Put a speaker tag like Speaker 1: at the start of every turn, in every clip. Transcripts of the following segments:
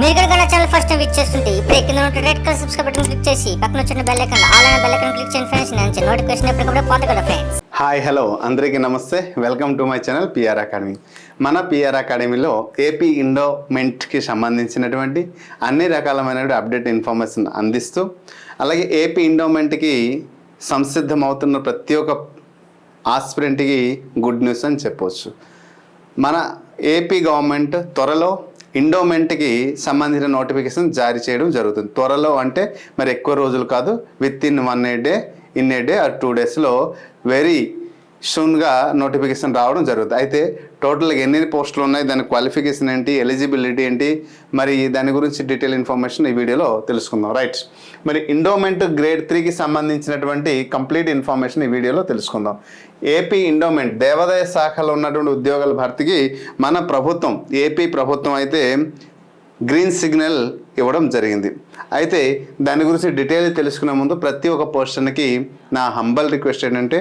Speaker 1: మీరు కనుక channel first time visit చేస్తుంటే ఇప్పుడు కింద ఉన్న red colour subscribe button click చేసి పక్కన వచ్చిన బెల్ ఐకాన్ ఆల్ అనే బెల్ ఐకాన్ క్లిక్ చేయండి ఫ్రెండ్స్. నేను నోటిఫికేషన్ ఎప్పటికప్పుడు పొందగలరు ఫ్రెండ్స్.
Speaker 2: హాయ్ హలో అందరికీ నమస్తే, welcome to my channel PR academy. మన పిఆర్ అకాడమీలో ఏపీ ఎండోమెంట్కి సంబంధించినటువంటి అన్ని రకాలమైన అప్డేట్ ఇన్ఫర్మేషన్ అందిస్తూ, అలాగే ఏపీ ఎండోమెంట్కి సంసిద్ధమవుతున్న ప్రతి ఒక్క ఆస్పిరెంట్కి గుడ్ న్యూస్ అని చెప్పవచ్చు. మన ఏపీ గవర్నమెంట్ త్వరలో ఎండోమెంట్కి సంబంధించిన నోటిఫికేషన్ జారీ చేయడం జరుగుతుంది. త్వరలో అంటే మరి ఎక్కువ రోజులు కాదు, with in 1 day, in a day or 2 డేస్లో వెరీ సూన్గా నోటిఫికేషన్ రావడం జరుగుతుంది. అయితే టోటల్గా ఎన్ని పోస్టులు ఉన్నాయి, దాని క్వాలిఫికేషన్ ఏంటి, ఎలిజిబిలిటీ ఏంటి, మరి దాని గురించి డీటెయిల్ ఇన్ఫర్మేషన్ ఈ వీడియోలో తెలుసుకుందాం. రైట్, మరి ఎండోమెంట్ గ్రేడ్ 3కి సంబంధించినటువంటి కంప్లీట్ ఇన్ఫర్మేషన్ ఈ వీడియోలో తెలుసుకుందాం. ఏపీ ఎండోమెంట్ దేవాదాయ శాఖలో ఉన్నటువంటి ఉద్యోగాల భర్తీకి మన ప్రభుత్వం, ఏపీ ప్రభుత్వం అయితే గ్రీన్ సిగ్నల్ ఇవ్వడం జరిగింది. అయితే దాని గురించి డీటెయిల్ తెలుసుకునే ముందు ప్రతి ఒక్క పర్సన్కి నా హంబల్ రిక్వెస్ట్ ఏంటంటే,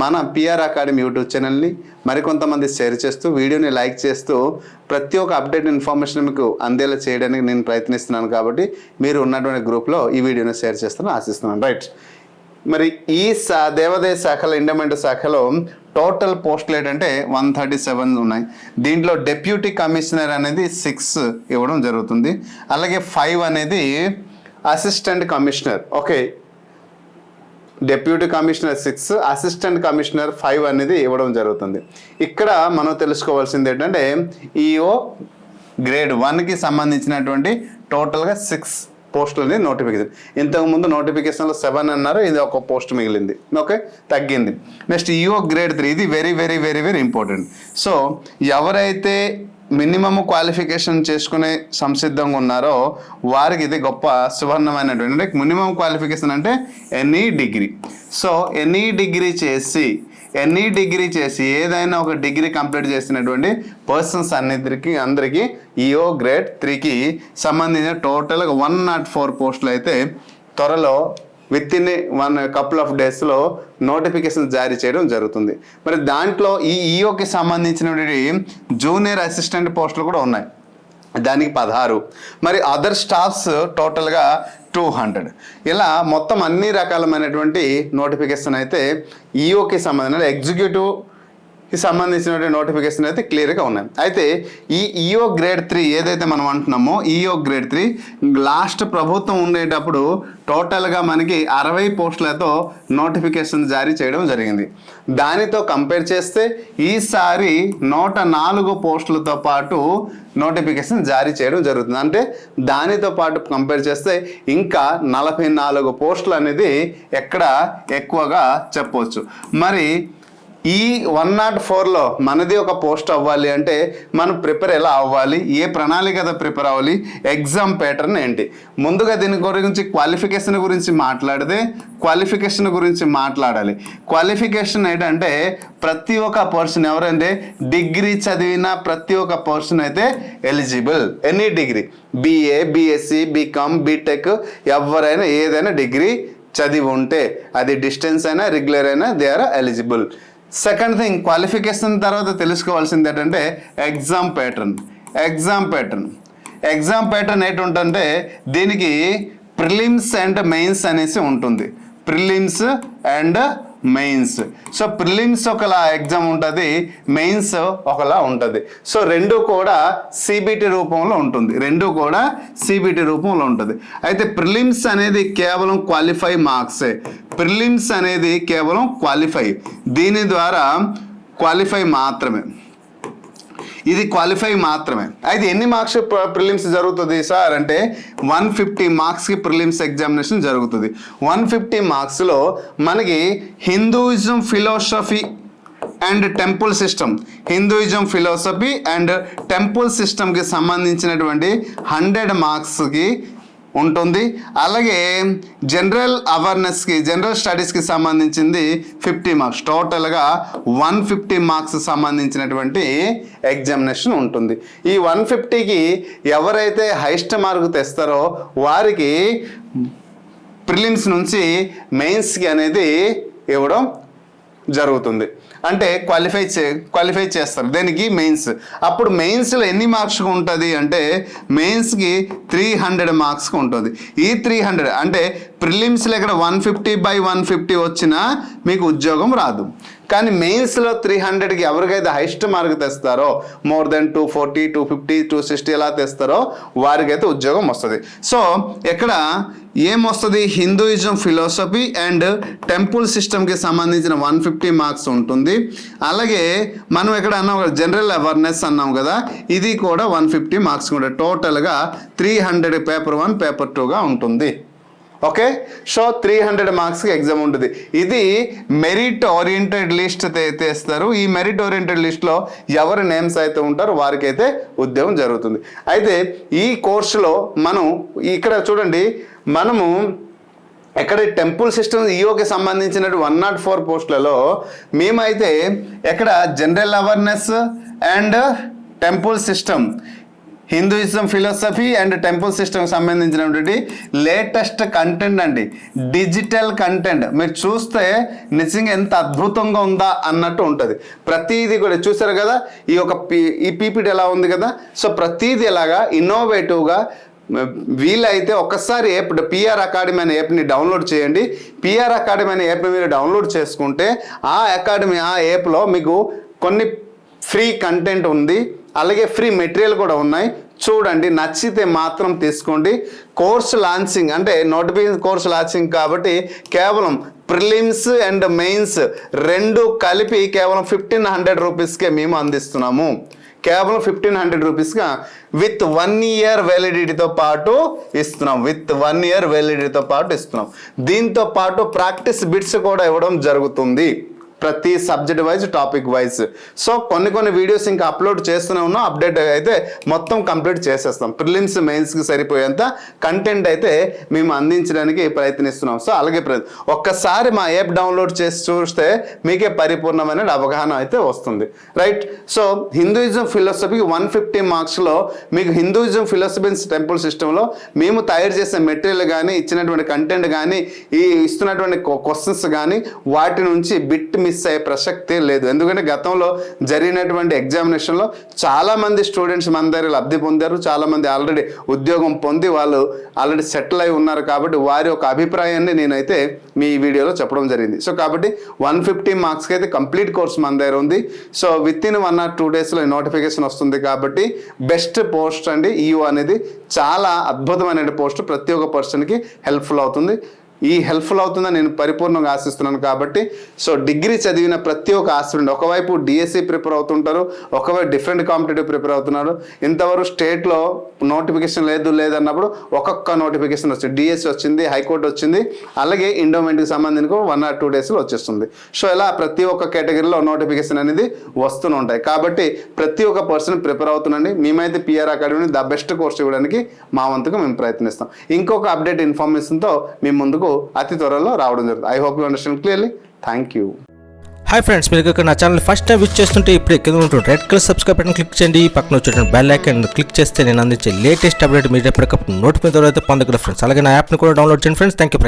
Speaker 2: మన పిఆర్ అకాడమీ యూట్యూబ్ ఛానల్ని మరికొంతమంది షేర్ చేస్తూ, వీడియోని లైక్ చేస్తూ, ప్రతి ఒక్క అప్డేట్ ఇన్ఫర్మేషన్ మీకు అందేలా చేయడానికి నేను ప్రయత్నిస్తున్నాను. కాబట్టి మీరు ఉన్నటువంటి గ్రూప్లో ఈ వీడియోని షేర్ చేస్తాను ఆశిస్తున్నాను. రైట్, మరి ఈ దేవాదాయ శాఖలో, ఎండోమెంట్ శాఖలో టోటల్ పోస్టులు ఏంటంటే 137 ఉన్నాయి. దీంట్లో డెప్యూటీ కమిషనర్ అనేది 6 ఇవ్వడం జరుగుతుంది. అలాగే 5 అనేది assistant commissioner. Okay, deputy commissioner 6, assistant commissioner 5 అనేది ఇవ్వడం జరుగుతుంది. ఇక్కడ మనం తెలుసుకోవాల్సింది ఏంటంటే, ఈఓ గ్రేడ్ 1కి సంబంధించినటువంటి టోటల్గా 6 పోస్టులు అనేది నోటిఫికేషన్. ఇంతకుముందు నోటిఫికేషన్లో 7 అన్నారు, ఇది ఒక పోస్ట్ మిగిలింది. ఓకే, తగ్గింది. నెక్స్ట్ ఈఓ గ్రేడ్ 3, ఇది very very very very important. So ఎవరైతే మినిమమ్ క్వాలిఫికేషన్ చేసుకునే సంసిద్ధంగా ఉన్నారో వారికి ఇది గొప్ప సువర్ణమైనటువంటి, అంటే మినిమం క్వాలిఫికేషన్ అంటే any degree. So any degree చేసి ఏదైనా ఒక డిగ్రీ కంప్లీట్ చేసినటువంటి పర్సన్స్ అందరికీ ఈఓ గ్రేడ్ 3కి సంబంధించిన టోటల్గా 104 పోస్టులు అయితే త్వరలో విత్ ఇన్ 1 couple of డేస్లో నోటిఫికేషన్ జారీ చేయడం జరుగుతుంది. మరి దాంట్లో ఈ ఈఓకి సంబంధించినటువంటి జూనియర్ అసిస్టెంట్ పోస్టులు కూడా ఉన్నాయి, దానికి 16. మరి అదర్ స్టాఫ్స్ టోటల్గా 200. ఇలా మొత్తం అన్ని రకాలమైనటువంటి నోటిఫికేషన్ అయితే ఈఓకి సంబంధించిన, ఎగ్జిక్యూటివ్కి సంబంధించినటువంటి నోటిఫికేషన్ అయితే క్లియర్గా ఉన్నాయి. అయితే ఈ ఈఓ గ్రేడ్ 3 ఏదైతే మనం అంటున్నామో, ఈఓ గ్రేడ్ 3 లాస్ట్ ప్రభుత్వం ఉండేటప్పుడు టోటల్గా మనకి 60 పోస్టులతో నోటిఫికేషన్ జారీ చేయడం జరిగింది. దానితో కంపేర్ చేస్తే ఈసారి 104 పోస్టులతో పాటు నోటిఫికేషన్ జారీ చేయడం జరుగుతుంది. అంటే దానితో పాటు కంపేర్ చేస్తే ఇంకా 44 పోస్టులు అనేది ఎక్కడ ఎక్కువగా చెప్పవచ్చు. మరి ఈ 104లో మనది ఒక పోస్ట్ అవ్వాలి అంటే మనం ప్రిపేర్ ఎలా అవ్వాలి, ఏ ప్రణాళికతో ప్రిపేర్ అవ్వాలి, ఎగ్జామ్ ప్యాటర్న్ ఏంటి. ముందుగా దీని గురించి క్వాలిఫికేషన్ గురించి మాట్లాడాలి. క్వాలిఫికేషన్ ఏంటంటే ప్రతి ఒక్క పర్సన్, ఎవరంటే డిగ్రీ చదివిన ప్రతి ఒక్క పర్సన్ అయితే eligible. Any degree, BA, BSc, BCom, BTech, ఎవరైనా ఏదైనా డిగ్రీ చదివి ఉంటే, అది డిస్టెన్స్ అయినా రెగ్యులర్ అయినా, they are eligible. Second thing, qualification తర్వాత తెలుసుకోవాల్సింది ఏంటంటే ఎగ్జామ్ ప్యాటర్న్ ఏంటంటే దీనికి ప్రిలిమ్స్ అండ్ మెయిన్స్ అనేసి ఉంటుంది. Prelims and mains. So prelims ఒకలా ఎగ్జామ్ ఉంటుంది, మెయిన్స్ ఒకలా ఉంటుంది. సో రెండు కూడా సిబిటి రూపంలో ఉంటుంది. అయితే ప్రిలిమ్స్ అనేది కేవలం క్వాలిఫై మార్క్సే. దీని ద్వారా క్వాలిఫై మాత్రమే. అయితే ఎన్ని మార్క్స్ ప్రిలిమ్స్ జరుగుతుంది సార్ అంటే 150 మార్క్స్కి ప్రిలిమ్స్ ఎగ్జామినేషన్ జరుగుతుంది. 150 మార్క్స్లో మనకి హిందూయిజం ఫిలాసఫీ అండ్ టెంపుల్ సిస్టమ్కి సంబంధించినటువంటి 100 మార్క్స్కి ఉంటుంది. అలాగే జనరల్ స్టడీస్కి సంబంధించింది 50 మార్క్స్. టోటల్గా 150 మార్క్స్ సంబంధించినటువంటి ఎగ్జామినేషన్ ఉంటుంది. ఈ 150కి ఎవరైతే హైయెస్ట్ మార్క్ తెస్తారో వారికి ప్రిలిమ్స్ నుంచి మెయిన్స్కి అనేది ఇవ్వడం జరుగుతుంది. అంటే క్వాలిఫై చేస్తారు దేనికి మెయిన్స్. అప్పుడు మెయిన్స్లో ఎన్ని మార్క్స్కి ఉంటుంది అంటే మెయిన్స్కి 300 మార్క్స్కి ఉంటుంది. ఈ 300 అంటే ప్రిలిమ్స్లో ఇక్కడ 150/150 వచ్చినా మీకు ఉద్యోగం రాదు. కానీ మెయిన్స్లో 300కి ఎవరికైతే హైయెస్ట్ మార్క్ తెస్తారో మోర్ దెన్ 240, 250, 260 ఎలా తెస్తారో వారికైతే ఉద్యోగం వస్తుంది. సో ఇక్కడ ఏమొస్తుంది, హిందూయిజం ఫిలాసఫీ అండ్ టెంపుల్ సిస్టమ్కి సంబంధించిన 150 మార్క్స్ ఉంటుంది. అలాగే మనం ఇక్కడ అన్నాం కదా జనరల్ అవేర్నెస్ అన్నాం కదా, ఇది కూడా 150 మార్క్స్ ఉంటుంది. టోటల్గా 300 పేపర్ 1 పేపర్ 2గా ఉంటుంది. ఓకే, సో 300 మార్క్స్కి ఎగ్జామ్ ఉంటుంది. ఇది మెరిట్ ఓరియంటెడ్ లిస్ట్ తెస్తారు. ఈ మెరిట్ ఓరియంటెడ్ లిస్ట్లో ఎవరి నేమ్స్ అయితే ఉంటారో వారికైతే ఉద్యోగం జరుగుతుంది. అయితే ఈ కోర్సులో మనం ఇక్కడ చూడండి, మనము ఎక్కడ టెంపుల్ సిస్టమ్ ఈఓకి సంబంధించిన 104 పోస్టులలో మేమైతే ఎక్కడ general awareness and temple system, Hinduism philosophy and temple సిస్టమ్కి సంబంధించినటువంటి లేటెస్ట్ కంటెంట్ అండి, డిజిటల్ కంటెంట్. మీరు చూస్తే నిజంగా ఎంత అద్భుతంగా ఉందా అన్నట్టు ఉంటుంది. ప్రతిదీ కూడా చూసారు కదా, ఈ పీపీటీ ఎలా ఉంది కదా. సో ప్రతిదీ ఎలాగా ఇన్నోవేటివ్గా వీలైతే ఒక్కసారి యాప్ పిఆర్ అకాడమీ అనే యాప్ని డౌన్లోడ్ చేయండి. పిఆర్ అకాడమీ అనే యాప్ని మీరు డౌన్లోడ్ చేసుకుంటే ఆ యాప్లో మీకు కొన్ని ఫ్రీ కంటెంట్ ఉంది, అలాగే ఫ్రీ మెటీరియల్ కూడా ఉన్నాయి. చూడండి, నచ్చితే మాత్రం తీసుకోండి. కోర్సు లాంచింగ్ అంటే నోటిఫికేషన్ కోర్సు లాంచింగ్ కాబట్టి కేవలం ప్రిలిమ్స్ అండ్ మెయిన్స్ రెండు కలిపి కేవలం 1500 రూపీస్కే మేము అందిస్తున్నాము. కేవలం 1500 రూపీస్గా విత్ 1 year వ్యాలిడిటీతో పాటు ఇస్తున్నాం. దీంతో పాటు ప్రాక్టీస్ బిట్స్ కూడా ఇవ్వడం జరుగుతుంది, ప్రతి subject wise topic wise. So కొన్ని వీడియోస్ ఇంకా అప్లోడ్ చేస్తూనే ఉన్నాం. అప్డేట్ అయితే మొత్తం కంప్లీట్ చేసేస్తాం. ప్రిలిమ్స్ మెయిన్స్కి సరిపోయేంత కంటెంట్ అయితే మేము అందించడానికి ప్రయత్నిస్తున్నాం. సో అలాగే ఒక్కసారి మా యాప్ డౌన్లోడ్ చేసి చూస్తే మీకే పరిపూర్ణమైన అవగాహన అయితే వస్తుంది. రైట్. సో హిందూయిజం ఫిలాసఫీకి 150 మార్క్స్లో మీకు హిందూయిజం ఫిలాసఫీ టెంపుల్ సిస్టంలో మేము తయారు చేసే మెటీరియల్ కానీ, ఇచ్చినటువంటి కంటెంట్ కానీ, ఈ ఇస్తున్నటువంటి క్వశ్చన్స్ కానీ వాటి నుంచి బిట్ మిస్ అయ్యే ప్రసక్తే లేదు. ఎందుకంటే గతంలో జరిగినటువంటి ఎగ్జామినేషన్లో చాలామంది స్టూడెంట్స్ మన దగ్గర లబ్ధి పొందారు. చాలామంది ఆల్రెడీ ఉద్యోగం పొంది వాళ్ళు ఆల్రెడీ సెటిల్ అయి ఉన్నారు. కాబట్టి వారి యొక్క అభిప్రాయాన్ని నేనైతే మీ వీడియోలో చెప్పడం జరిగింది. సో కాబట్టి 150 మార్క్స్కి అయితే కంప్లీట్ కోర్స్ మన దగ్గర ఉంది. సో విత్ ఇన్ 1 or 2 డేస్లో నోటిఫికేషన్ వస్తుంది. కాబట్టి బెస్ట్ పోస్ట్ అండి ఈఓ అనేది. చాలా అద్భుతమైన పోస్ట్, ప్రతి ఒక్క పర్సన్కి హెల్ప్ఫుల్ అవుతుంది. హెల్ప్ఫుల్ అవుతుందని నేను పరిపూర్ణంగా ఆశిస్తున్నాను. కాబట్టి సో డిగ్రీ చదివిన ప్రతి ఒక్క ఆస్పిరెంట్ ఒకవైపు డిఎస్సి ప్రిపేర్ అవుతుంటారు, ఒకవైపు డిఫరెంట్ కాంపిటేటివ్ ప్రిపేర్ అవుతున్నారు. ఇంతవరకు స్టేట్లో నోటిఫికేషన్ లేదన్నప్పుడు ఒక్కొక్క నోటిఫికేషన్ వచ్చింది. డిఎస్సి వచ్చింది, హైకోర్టు వచ్చింది, అలాగే ఎండోమెంట్కి సంబంధించి 1 or 2 డేస్లో వచ్చేస్తుంది. సో ఇలా ప్రతి ఒక్క కేటగిరీలో నోటిఫికేషన్ అనేది వస్తూనే ఉంటాయి. కాబట్టి ప్రతి ఒక్క పర్సన్ ప్రిపేర్ అవుతుండండి. మేమైతే పిఆర్ అకాడమీని ద బెస్ట్ కోర్స్ ఇవ్వడానికి మా వంతుగా మేము ప్రయత్నిస్తాం. ఇంకొక అప్డేట్ ఇన్ఫర్మేషన్తో మీ ముందుకు అతి త్వరలో రావడం జరుగుతుంది. I hope you understand clearly. Thank you.
Speaker 3: Hi friends, మీరు ఇక్కడ నా ఛానల్ ఫస్ట్ టైం విజిట్ చేస్తుంటే ఇప్పుడు కింద ఉంటుంది red colour subscribe button click చేయండి. పక్కన వచ్చేటువంటి బెల్ ఐకాన్ క్లిక్ చేస్తే నేను అందించే లేటెస్ట్ అప్డేట్ మీరు ఎప్పటికప్పుడు నోటిఫికేషన్ ద్వారా అయితే పొందగలరు ఫ్రెండ్స్. అలాగే నా యాప్ని కూడా డౌన్లోడ్ చేయండి ఫ్రెండ్స్. Thank you.